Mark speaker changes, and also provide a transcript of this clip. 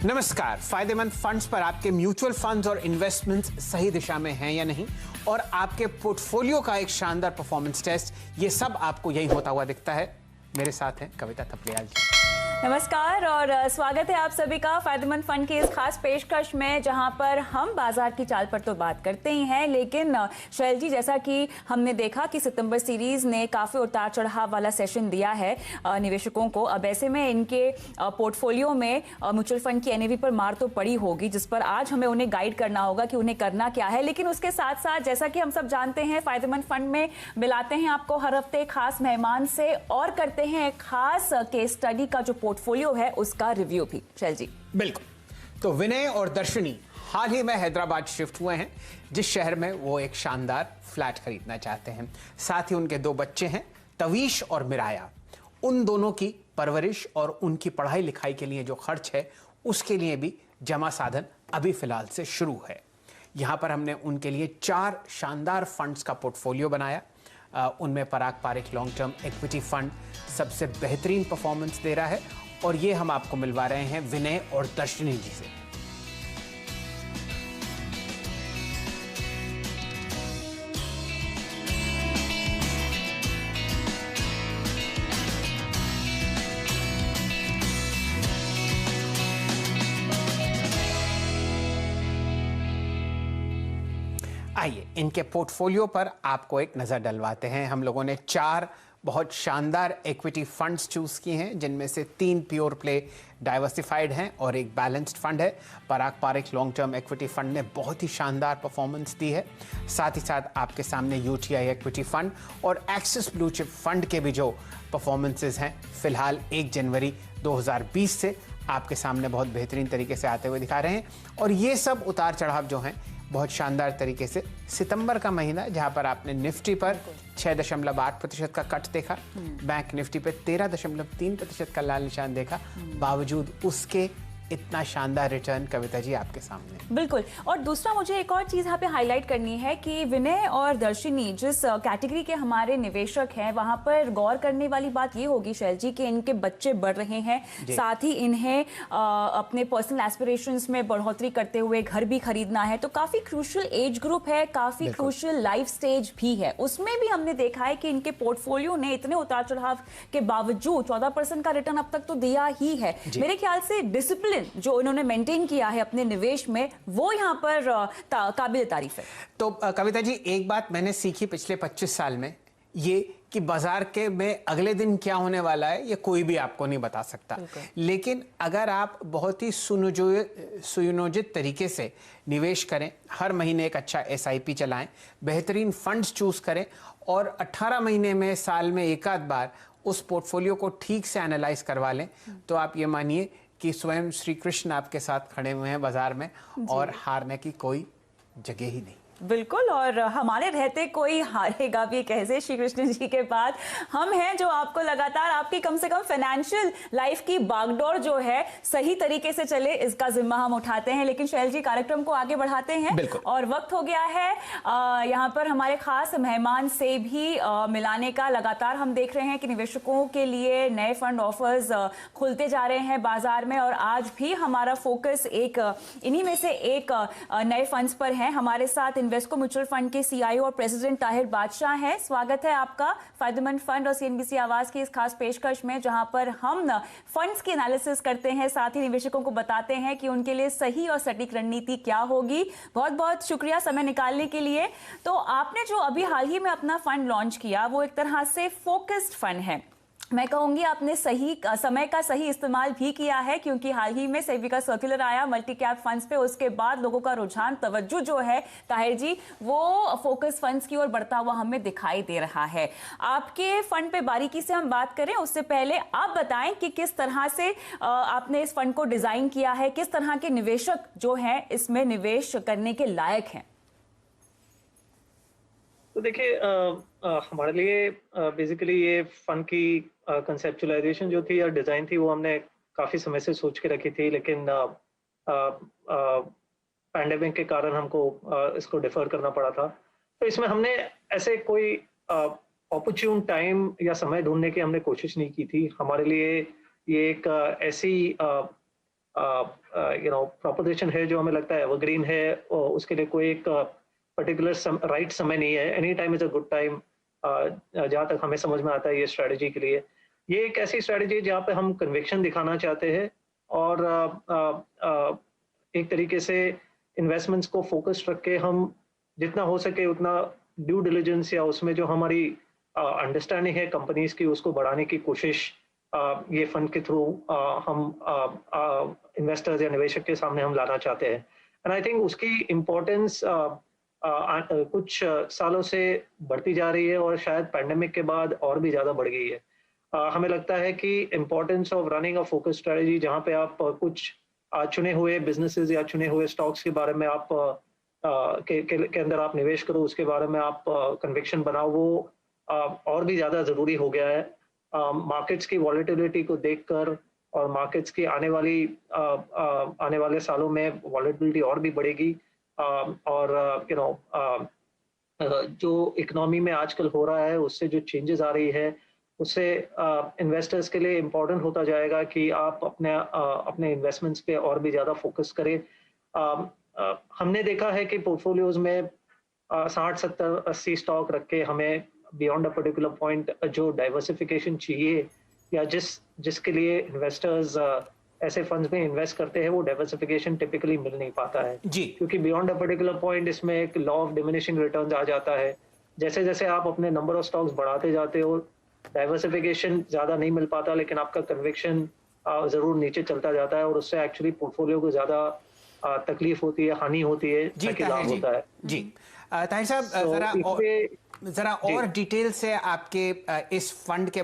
Speaker 1: नमस्कार। फायदेमंद फंड्स पर आपके म्यूचुअल फंड्स और इन्वेस्टमेंट्स सही दिशा में हैं या नहीं, और आपके पोर्टफोलियो का एक शानदार परफॉर्मेंस टेस्ट, ये सब आपको यही होता हुआ दिखता है। मेरे साथ हैं कविता थपलियाल जी।
Speaker 2: नमस्कार और स्वागत है आप सभी का फायदेमंद फंड की इस खास पेशकश में, जहां पर हम बाजार की चाल पर तो बात करते ही हैं, लेकिन शैल जी, जैसा कि हमने देखा कि सितंबर सीरीज ने काफी उतार चढ़ाव वाला सेशन दिया है निवेशकों को। अब ऐसे में इनके पोर्टफोलियो में म्यूचुअल फंड की एनएवी पर मार तो पड़ी होगी, जिस पर आज हमें उन्हें गाइड करना होगा कि उन्हें करना क्या है। लेकिन उसके साथ साथ, जैसा कि हम सब जानते हैं, फायदेमंद फंड में मिलाते हैं आपको हर हफ्ते खास मेहमान से और करते हैं एक खास केस स्टडी का जो पोर्टफोलियो है उसका रिव्यू भी। शैल जी,
Speaker 1: बिल्कुल। तो विनय और दर्शनी हाल ही में हैदराबाद शिफ्ट हुए हैं, जिस शहर में वो एक शानदार फ्लैट खरीदना चाहते हैं। साथ ही उनके 2 बच्चे हैं, तवीश और मिराया। उन दोनों की परवरिश और उनकी पढ़ाई लिखाई के लिए जो खर्च है, उसके लिए भी जमा साधन अभी फिलहाल से शुरू है। यहाँ पर हमने उनके लिए 4 शानदार फंड्स का पोर्टफोलियो बनाया। उनमें Parag Parikh long term equity fund सबसे बेहतरीन परफॉर्मेंस दे रहा है, और ये हम आपको मिलवा रहे हैं विनय और दर्शनी जी से। आइए इनके पोर्टफोलियो पर आपको एक नजर डलवाते हैं। हम लोगों ने 4 बहुत शानदार इक्विटी फंड्स चूज किए हैं, जिनमें से 3 प्योर प्ले डाइवर्सिफाइड हैं और एक बैलेंस्ड फंड है। Parag Parikh long term equity fund ने बहुत ही शानदार परफॉर्मेंस दी है। साथ ही साथ आपके सामने यूटीआई इक्विटी फंड और एक्सिस ब्लू चिप फंड के भी जो परफॉर्मेंसेस हैं, फिलहाल 1 जनवरी 2020 से आपके सामने बहुत बेहतरीन तरीके से आते हुए दिखा रहे हैं। और ये सब उतार चढ़ाव जो हैं, बहुत शानदार तरीके से सितंबर का महीना, जहां पर आपने निफ्टी पर 6.8% का कट देखा, बैंक निफ्टी पे 13.3% का लाल निशान देखा, बावजूद उसके इतना शानदार रिटर्न। कविता जी आपके सामने।
Speaker 2: बिल्कुल। और दूसरा, मुझे एक और चीज यहाँ पे हाईलाइट करनी है कि विनय और दर्शनी जिस कैटेगरी के हमारे निवेशक हैं, वहां पर गौर करने वाली बात ये होगी शैल जी कि इनके बच्चे बढ़ रहे हैं, साथ ही इन्हें अपने पर्सनल एस्पिरेशंस में बढ़ोतरी करते हुए घर भी खरीदना है। तो काफी क्रूशियल एज ग्रुप है, काफी क्रूशियल लाइफ स्टेज भी है। उसमें भी हमने देखा है कि इनके पोर्टफोलियो ने इतने उतार चढ़ाव के बावजूद 14% का रिटर्न अब तक तो दिया ही है। मेरे ख्याल से डिसिप्लिन जो इन्होंने मेंटेन किया है अपने निवेश में, वो यहाँ पर काबिल तारीफ है।
Speaker 1: तो कविता जी, एक बात मैंने सीखी पिछले 25 साल में, ये कि बाजार के में अगले दिन क्या होने वाला है ये कोई भी आपको नहीं बता सकता। लेकिन अगर आप बहुत ही सुनियोजित तरीके से निवेश करें, हर महीने एक अच्छा SIP चलाएं, बेहतरीन फंड्स चूज करें, और 18 महीने में, साल में एक आध बार उस पोर्टफोलियो को ठीक से एनालाइज करवा लें, तो आप ये मानिए कि स्वयं श्री कृष्ण आपके साथ खड़े हुए हैं बाजार में, और हारने की कोई जगह ही नहीं।
Speaker 2: बिल्कुल। और हमारे रहते कोई हारेगा भी कैसे श्री कृष्ण जी के बाद हम हैं, जो आपको लगातार आपकी कम से कम फाइनेंशियल लाइफ की बागडोर जो है सही तरीके से चले, इसका जिम्मा हम उठाते हैं। लेकिन शैल जी, कार्यक्रम को आगे बढ़ाते हैं और वक्त हो गया है यहाँ पर हमारे खास मेहमान से भी मिलाने का। लगातार हम देख रहे हैं कि निवेशकों के लिए नए फंड ऑफर्स खुलते जा रहे हैं बाजार में, और आज भी हमारा फोकस एक इन्हीं में से एक नए फंड्स पर है। हमारे साथ इन्वेस्को म्यूचुअल फंड के CIO और प्रेसिडेंट ताहिर बादशाह हैं। स्वागत है आपका फायदेमंद फंड और CNBC आवाज की इस खास पेशकश में, जहां पर हम फंड्स की एनालिसिस करते हैं, साथ ही निवेशकों को बताते हैं कि उनके लिए सही और सटीक रणनीति क्या होगी। बहुत बहुत शुक्रिया समय निकालने के लिए। तो आपने जो अभी हाल ही में अपना फंड लॉन्च किया, वो एक तरह से फोकस्ड फंड है। मैं कहूंगी आपने सही समय का सही इस्तेमाल भी किया है, क्योंकि हाल ही में सेबी का सर्कुलर आया मल्टी कैप फंड्स पे। उसके बाद लोगों का रुझान, तवज्जो जो है ताहिर जी, वो फोकस फंड्स की ओर बढ़ता हुआ हमें दिखाई दे रहा है। आपके फंड पे बारीकी से हम बात करें, उससे पहले आप बताएं कि किस तरह से आपने इस फंड को डिजाइन किया है, किस तरह के निवेशक जो हैं इसमें निवेश करने के लायक हैं।
Speaker 3: तो देखिए, हमारे लिए बेसिकली ये फंड की कंसेप्चुलाइजेशन जो थी या डिजाइन थी, वो हमने काफी समय से सोच के रखी थी, लेकिन पैंडेमिक के कारण हमको इसको डिफर करना पड़ा था। तो इसमें हमने ऐसे कोई ऑपर्च्यून टाइम या समय ढूंढने की हमने कोशिश नहीं की थी। हमारे लिए ये एक ऐसी प्रोपोजिशन है जो हमें लगता है एवरग्रीन है, और उसके लिए कोई एक पर्टिकुलर राइट समय नहीं है। Any time is a good time, जहाँ तक हमें समझ में आता है ये स्ट्रेटजी के लिए। ये एक ऐसी स्ट्रेटजी है जहाँ पे हम कन्विक्शन दिखाना चाहते हैं, और एक तरीके से इन्वेस्टमेंट्स को फोकस रख के हम जितना हो सके उतना ड्यू डिलिजेंस या उसमें जो हमारी अंडरस्टैंडिंग है कंपनीज की, उसको बढ़ाने की कोशिश ये फंड के थ्रू हम इन्वेस्टर्स या निवेशक के सामने हम लाना चाहते हैं। एंड आई थिंक उसकी इम्पोर्टेंस कुछ सालों से बढ़ती जा रही है, और शायद पैंडेमिक के बाद और भी ज़्यादा बढ़ गई है। हमें लगता है कि importance of running a focus strategy, जहाँ पे आप कुछ चुने हुए बिजनेसेस या चुने हुए स्टॉक्स के बारे में आप के अंदर आप निवेश करो, उसके बारे में आप कन्विक्शन बनाओ, वो और भी ज़्यादा ज़रूरी हो गया है। मार्केट्स की वॉलेटिलिटी को देखकर और मार्केट्स की आने वाले सालों में वॉलेटिलिटी और भी बढ़ेगी, और जो इकोनॉमी में आजकल हो रहा है उससे जो चेंजेस आ रही है, उससे इन्वेस्टर्स के लिए इम्पोर्टेंट होता जाएगा कि आप अपने इन्वेस्टमेंट्स पे और भी ज़्यादा फोकस करें। हमने देखा है कि पोर्टफोलियोज में 60, 70, 80 स्टॉक रख के हमें बियॉन्ड अ पर्टिकुलर पॉइंट जो डाइवर्सिफिकेशन चाहिए, या जिसके लिए इन्वेस्टर्स ऐसे फंड्स में इन्वेस्ट करते हैं, वो डाइवर्सिफिकेशन टिपिकली मिल नहीं पाता है
Speaker 1: जी।
Speaker 3: क्योंकि बियॉन्ड अ पर्टिकुलर पॉइंट इसमें एक लॉ ऑफ डिमिनिशिंग रिटर्न्स आ जाता है। जैसे जैसे आप अपने नंबर ऑफ स्टॉक्स बढ़ाते जाते हो, डाइवर्सिफिकेशन ज्यादा नहीं मिल पाता, लेकिन आपका कन्विक्शन जरूर नीचे चलता जाता है, और उससे एक्चुअली पोर्टफोलियो को ज्यादा तकलीफ होती है, हानि होती है,
Speaker 1: जी
Speaker 3: ताकि लाभ होता है।
Speaker 1: जी ताहिर साहब, जरा और डिटेल से आपके इस फंड के